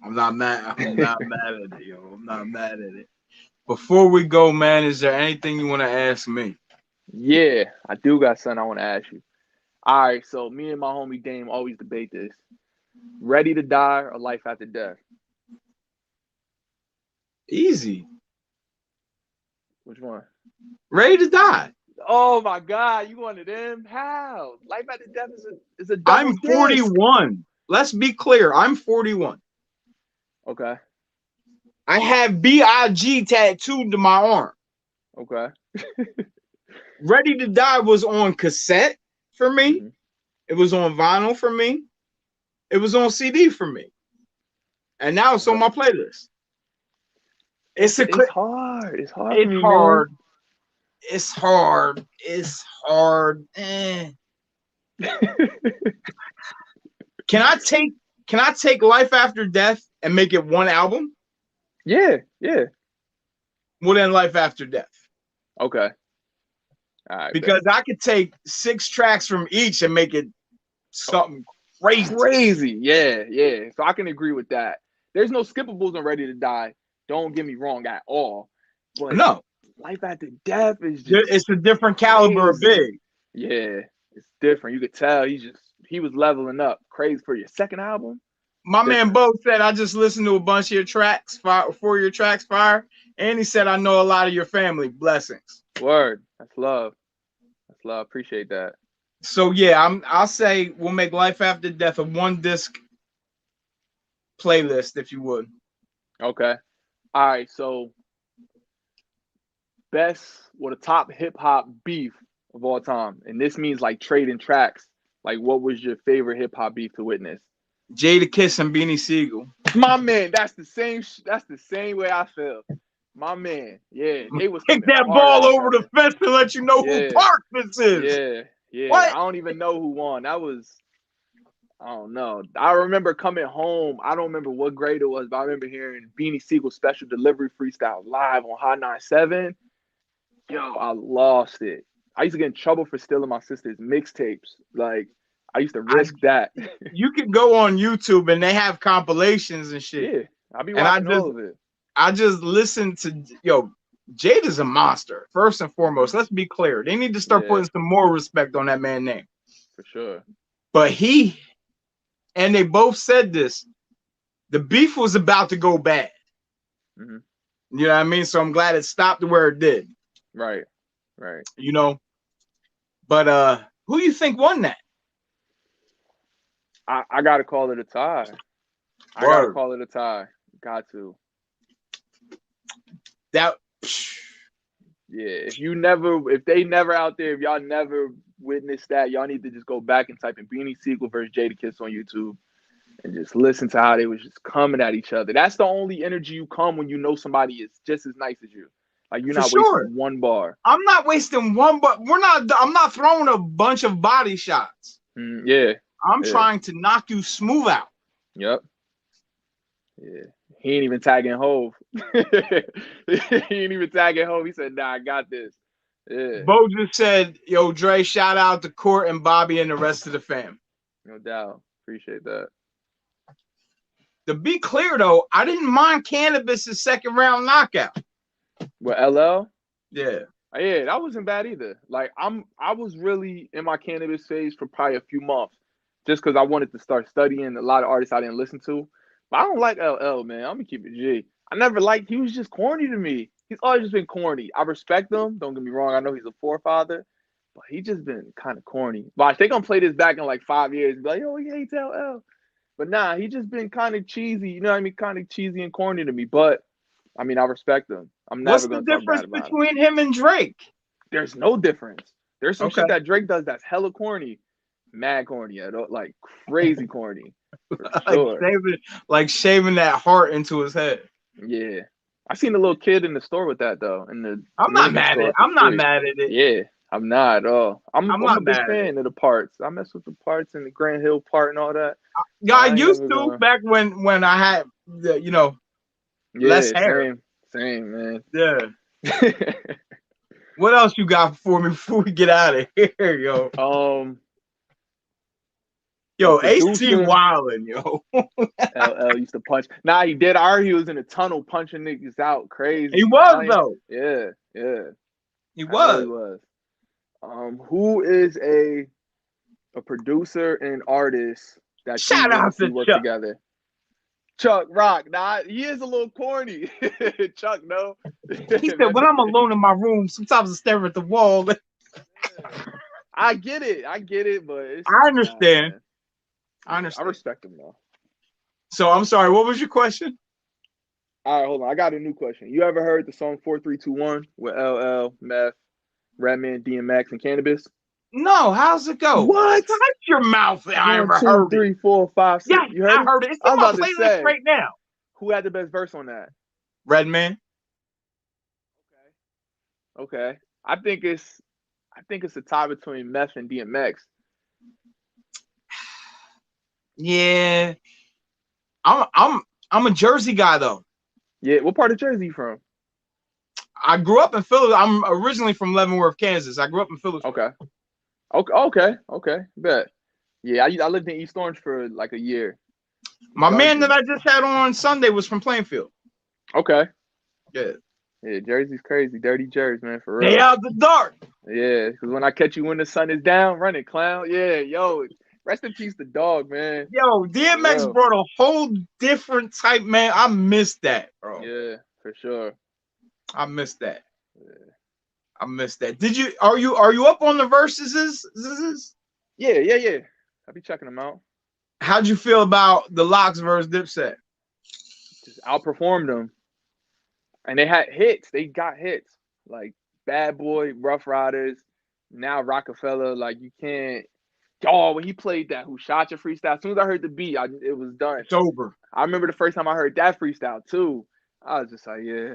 I'm not mad. I'm not mad at it, yo. I'm not mad at it. Before we go, man, is there anything you want to ask me? Yeah, I do got something I want to ask you. All right, so me and my homie Dame always debate this: ready to die or life after death? Easy. Which one? Ready to die. Oh my God, you one of them? How? Life after death is a double I'm disc. 41. Let's be clear. I'm 41. Okay. I have BIG tattooed to my arm. Okay. Ready to Die was on cassette for me. Mm-hmm. It was on vinyl for me. It was on CD for me. And now it's on my playlist. It's hard. It's hard for It's me, hard. man. It's hard. It's hard. Can I take Life After Death and make it one album? Yeah. Well, then Life After Death. Okay. All right. Because I could take 6 tracks from each and make it something crazy. Crazy. Yeah. So I can agree with that. There's no skippables on Ready to Die. Don't get me wrong at all. But no. Life After Death is just it's a different caliber of big. Yeah, it's different. You could tell he was leveling up. Crazy for your second album. My man Bo said, I just listened to a bunch of your tracks, 4 your tracks, Fire. And he said, I know a lot of your family. Blessings. Word. That's love. That's love. Appreciate that. So yeah, I'll say we'll make Life After Death a 1-disc playlist, if you would. Okay. All right. So best or the top hip hop beef of all time. And this means like trading tracks. Like, what was your favorite hip hop beef to witness? Jadakiss and Beanie Siegel. My man, that's the same way I feel. My man, yeah, they was kick that ball over the fence to let you know who Park this is. Yeah. What? I don't even know who won. That was, I don't know. I remember coming home. I don't remember what grade it was, but I remember hearing Beanie Siegel special delivery freestyle live on Hot 97. Yo, I lost it. I used to get in trouble for stealing my sister's mixtapes. Like, I used to risk that. You could go on YouTube and they have compilations and shit. Yeah, I'll be watching all of it. I just listened to, Jada's a monster, first and foremost. Let's be clear. They need to start putting some more respect on that man's name. For sure. But and they both said this, the beef was about to go bad. Mm-hmm. You know what I mean? So I'm glad it stopped where it did. Right. But who you think won that? I gotta call it a tie. Got to. If they never out there, if y'all never witnessed that, y'all need to just go back and type in Beanie Siegel versus Jadakiss on YouTube and just listen to how they was just coming at each other. That's the only energy you come when you know somebody is just as nice as you. Like, you're not wasting one bar. I'm not wasting one, but I'm not throwing a bunch of body shots. I'm trying to knock you smooth out. Yep. Yeah. He ain't even tagging Hove. He said, nah, I got this. Yeah. Bo just said, yo, Dre, shout out to Court and Bobby and the rest of the fam. No doubt. Appreciate that. To be clear, though, I didn't mind Cannabis's second round knockout. With LL? Yeah. Yeah, that wasn't bad either. Like, I was really in my Cannabis phase for probably a few months just because I wanted to start studying a lot of artists I didn't listen to. But I don't like LL, man. I'm going to keep it G. I never liked, he was just corny to me. He's always just been corny. I respect him. Don't get me wrong. I know he's a forefather, but he just been kind of corny. But I think I'm going to play this back in like 5 years and be like, oh, he hates LL. But nah, he just been kind of cheesy. You know what I mean? Kind of cheesy and corny to me. But I mean, I respect him. I'm What's never the gonna talk difference bad about him. between him and Drake? There's no difference. There's some Okay. shit that Drake does that's hella corny, mad corny, like crazy corny, for sure. like shaving that heart into his head. Yeah, I seen a little kid in the store with that though, in the I'm not Dominican mad at store it. up the I'm not street. mad at it. Yeah, I'm not at all. I'm not a big mad at it. fan of the parts. I mess with the parts and the Grand Hill part and all that. Yeah, I ain't used never to gonna. back when I had less Yeah, hair. same, man. Yeah. What else you got for me before we get out of here, yo? Yo, AC wildin', yo. LL used to punch. Nah, he did. I heard he was in a tunnel punching niggas out. Crazy. He was though. Yeah. He I know was. he was. Who is a producer and artist that Shout you want out to see to work Chuck. together? Chuck Rock. Nah, he is a little corny. Chuck, no. He said, when I'm alone in my room, sometimes I stare at the wall. I get it, but I understand. I respect him though. So I'm sorry, what was your question? All right, hold on. I got a new question. You ever heard the song 4321 with LL, Meth, Redman, DMX, and Cannabis? No, how's it go? What? Shut your mouth. I 1, never 2, heard 3, it. 4, 5, 6. Yes, You heard I it? heard it. It's I on was my about to playlist say, right now. who had the best verse on that? Redman. Okay. I think it's a tie between Meth and DMX. Yeah. I'm a Jersey guy though. Yeah, what part of Jersey you from? I grew up in Philly. I'm originally from Leavenworth, Kansas. I grew up in Philly. Okay. Bet. Yeah, I lived in East Orange for like a year. My man that I just had on Sunday was from Plainfield. Okay. Yeah. Yeah, Jersey's crazy. Dirty Jersey, man, for real. They out the dark. Yeah, because when I catch you when the sun is down, running clown. Yeah, yo, rest in peace, the dog, man. Yo, DMX brought a whole different type, man. I missed that, bro. Yeah, for sure. I missed that. Yeah. I missed that. Are you up on the verses? Yeah. I'll be checking them out. How'd you feel about the Locks versus Dipset? Just outperformed them. And they had hits. They got hits. Like Bad Boy, Rough Riders, now Rockefeller. Like you can't. Oh, when he played that Who Shot Your freestyle, as soon as I heard the beat, it was done. It's over. I remember the first time I heard that freestyle too. I was just like, yeah.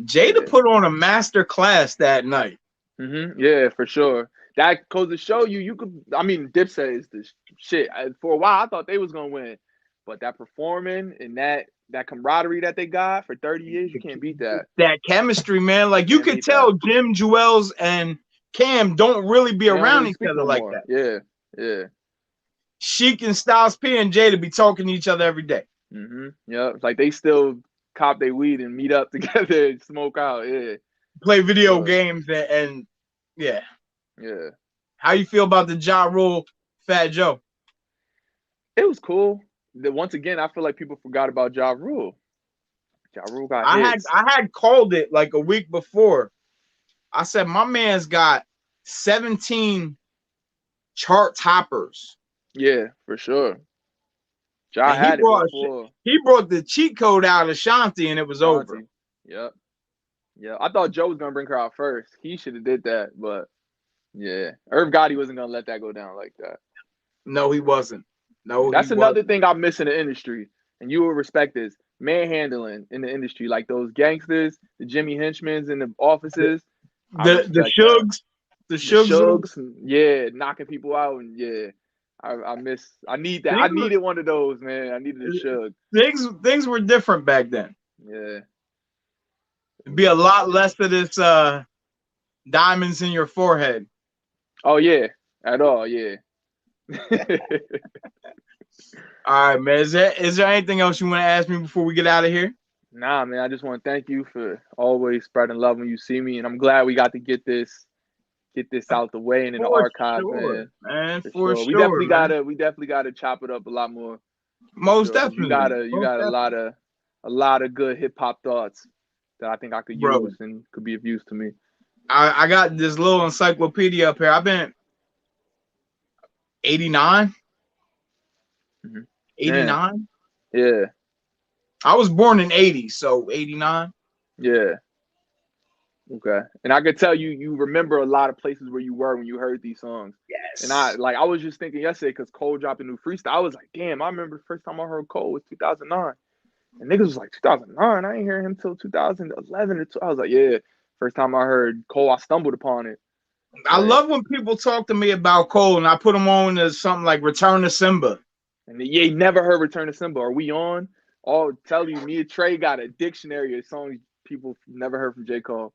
Jada put on a master class that night. Yeah, for sure. That goes to show you could. I mean, Dipset is the shit. For a while, I thought they was gonna win, but that performing and that camaraderie that they got for 30 years, you can't beat that. That chemistry, man. Like you could tell Jim, Jewels, and Cam don't really be around each other like that. Yeah. Sheik and Styles P and Jada be talking to each other every day. Yeah, like they still cop their weed and meet up together and smoke out. Yeah. Play video games and yeah. Yeah. How you feel about the Ja Rule, Fat Joe? It was cool. Once again, I feel like people forgot about Ja Rule. Ja Rule got hits. I had called it like a week before. I said my man's got 17 chart toppers. Yeah, for sure. Ja had it before. He brought the cheat code out of Ashanti and it was over. Yep. Yeah, I thought Joe was gonna bring her out first. He should have did that, but yeah, Irv Gotti wasn't gonna let that go down like that. No, he wasn't. No, that's another thing I miss in the industry, and you will respect this: manhandling in the industry, like those gangsters, the Jimmy Henchmans in the offices, the Shugs, yeah, knocking people out, and yeah, I need that. I needed one of those, man. I needed a Shug. Things were different back then. Yeah. It'd be a lot less of this diamonds in your forehead. Oh yeah, at all, yeah. All right, man. Is there anything else you want to ask me before we get out of here? Nah, man. I just want to thank you for always spreading love when you see me, and I'm glad we got to get this out the way and in the archives, man. For sure. We definitely gotta chop it up a lot more. Most definitely. You got a lot of good hip hop thoughts that I think I could use and could be of use to me. I got this little encyclopedia up here. I've been 89. 89. Yeah. I was born in 80, so 89. Yeah. Okay. And I could tell you remember a lot of places where you were when you heard these songs. And Yes. I was just thinking yesterday because Cole dropped a new freestyle. I was like, damn, I remember the first time I heard Cole was 2009. And niggas was like, 2009? I ain't hearing him till 2011 or 2. I was like, yeah. First time I heard Cole, I stumbled upon it. I But, love when people talk to me about Cole and I put him on to something like Return to Simba. and yeah, never heard Return to Simba. Are we on? Oh, tell you, me and Trey got a dictionary of songs people never heard from J. Cole.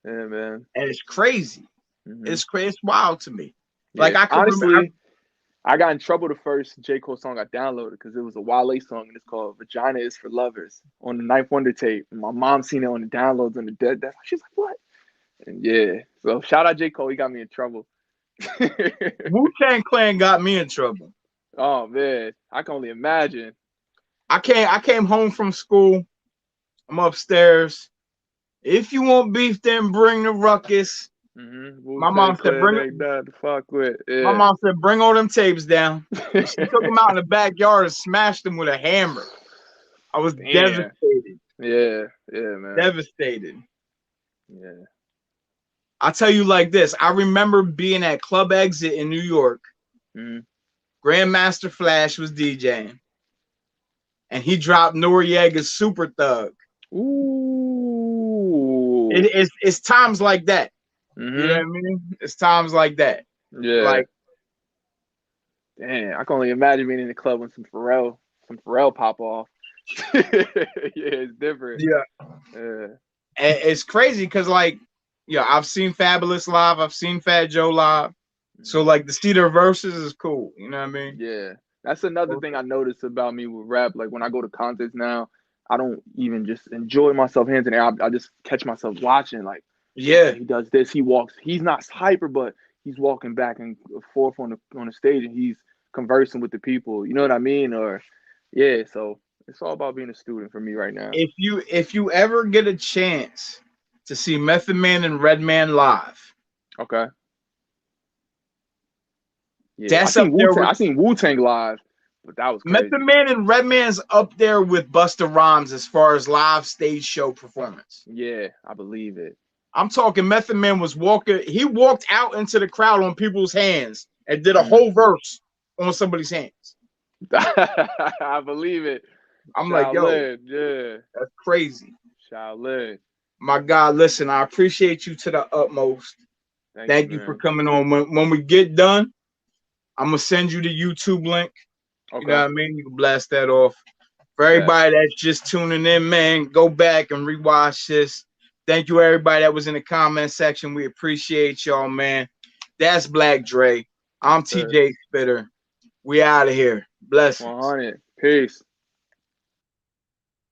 Yeah, man. And it's crazy. Mm-hmm. It's crazy. It's wild to me. Yeah. Like I could remember. Honestly, I got in trouble the first J. Cole song I downloaded because it was a Wale song and it's called Vagina is for Lovers on the Ninth Wonder tape. And my mom seen it on the downloads on the dead. She's like, what? And yeah. So shout out J. Cole. He got me in trouble. Wu-Tang Clan got me in trouble. Oh man. I can only imagine. I came home from school. I'm upstairs. If you want beef, then bring the ruckus. Mm-hmm. My mom said, bring it. Ain't nothing to fuck with. Yeah. My mom said, bring all them tapes down. And she took them out in the backyard and smashed them with a hammer. I was devastated. Yeah, man. Devastated. Yeah. I'll tell you like this. I remember being at Club Exit in New York. Mm-hmm. Grandmaster Flash was DJing. And he dropped Noriega's Super Thug. Ooh. It's times like that. Mm-hmm. You know what I mean? It's times like that. Yeah. Like, damn, I can only imagine being in the club when some Pharrell pop off. Yeah, it's different. Yeah. And it's crazy because, like, yeah, I've seen Fabulous live. I've seen Fat Joe live. So, like, the Cedar verses is cool. You know what I mean? Yeah. That's another thing I noticed about me with rap. Like, when I go to concerts now, I don't even just enjoy myself hands in the air. I just catch myself watching, like, yeah, he does this. He walks. He's not hyper, but he's walking back and forth on the stage, and he's conversing with the people. You know what I mean? Or, yeah. So it's all about being a student for me right now. If you ever get a chance to see Method Man and Redman live, okay. Yeah, that's up there. I seen Wu-Tang live, but that was crazy. Method Man and Redman's up there with Busta Rhymes as far as live stage show performance. Yeah, I believe it. I'm talking Method Man was walking. He walked out into the crowd on people's hands and did a whole verse on somebody's hands. I believe it. I'm like, yo, yeah, that's crazy. Shaolin. My God, listen, I appreciate you to the utmost. Thank you for coming on. When we get done, I'm gonna send you the YouTube link. Okay. You know what I mean? You can blast that off. For everybody that's just tuning in, man, go back and rewatch this. Thank you, everybody that was in the comment section. We appreciate y'all, man. That's Black Dre. I'm TJ Spitter. We out of here. Blessings. 100. Peace.